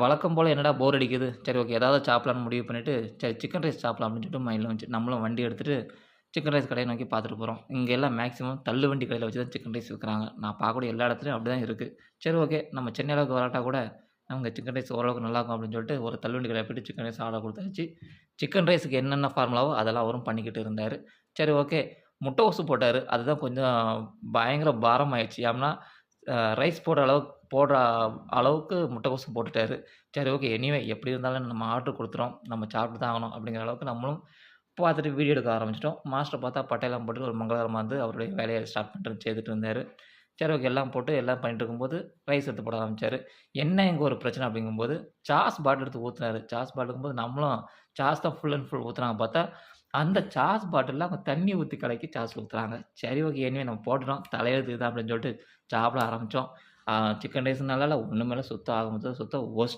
வழக்கம் போல என்னடா போர் அடிக்குது. சரி ஓகே ஏதாவது சாப்பிடலான்னு முடிவு பண்ணிட்டு, சரி சிக்கன் ரைஸ் சாப்பிடலாம் அப்படின்னு சொல்லிட்டு மைண்ட்ல வந்துச்சு. நம்மளும் வண்டி எடுத்துட்டு சிக்கன் ரைஸ் கடைய நோக்கி பார்த்துட்டு போறோம். இங்க எல்லாம் மேக்ஸிமம் தள்ளுவண்டி கடையில வச்சு தான் சிக்கன் ரைஸ் விக்கிறாங்க. நான் பார்க்கக்கூடிய எல்லா இடத்துலயும் அப்படிதான் இருக்கு. சரி ஓகே நம்ம சென்னை அளவுக்கு வராட்டா கூட, அங்க சிக்கன் ரைஸ் ஓரளவுக்கு நல்லாருக்கும் அப்படின்னு சொல்லிட்டு ஒரு தள்ளுவண்டி கடையில போயிட்டு சிக்கன் ரைஸ் ஆர்டர் குடுத்தாச்சு. சிக்கன் ரைஸுக்கு என்னென்ன ஃபார்முலாவோ அதெல்லாம் அவரும் பண்ணிக்கிட்டு இருந்தாரு. சரி ஓகே முட்டைகோசு போட்டாரு. அதுதான் கொஞ்சம் பயங்கர பாரமாயிருச்சு. ஏன்னா ரைஸ் போடுற அளவுக்கு முட்டைகோஸும் போட்டுட்டாரு. சரி ஓகே. எனிவே எப்படி இருந்தாலும் நம்ம ஆர்டர் குடுத்துட்டோம். நம்ம சாப்பிட்டு தான் ஆகணும் அப்படிங்கிற அளவுக்கு நம்மளும் பார்த்துட்டு வீடியோ எடுக்க ஆரம்பிச்சுட்டோம். மாஸ்டர் பார்த்தா பட்டையெல்லாம் போட்டு ஒரு மங்களகரமா வந்து அவருடைய வேலைய ஸ்டார்ட் பண்ணிட்டு செய்துட்டு இருந்தாரு. சரி ஓகே. எல்லாம் போட்டு எல்லாம் பண்ணிட்டு இருக்கும்போது ரைஸ் எடுத்து போட ஆரம்பிச்சாரு. என்ன இங்க ஒரு பிரச்சனை அப்படிங்கும்போது, சாஸ் பாட்டில் எடுத்து ஊத்துனாரு. சாஸ் பாட்டிலுங்கும்போது நம்மளும் சாஸ் தான் ஃபுல் அண்ட் ஃபுல் ஊத்துனாங்க பார்த்தா, அந்த சாஸ் பாட்டில்ல அவங்க தண்ணி ஊத்தி கலக்கி சாஸ் ஊத்துறாங்க. சரி ஓகே. எனிவே நம்ம போட்டுட்டோம். தலையெழுத்து இதுதான் அப்படின்னு சொல்லிட்டு சாப்பிட ஆரம்பிச்சோம். சிக்கன் ரைஸும் நல்லால்ல, ஒண்ணுமே இல்ல. சுத்தம் ஆக மொத்தம் சுத்தம் ஒஸ்ட்.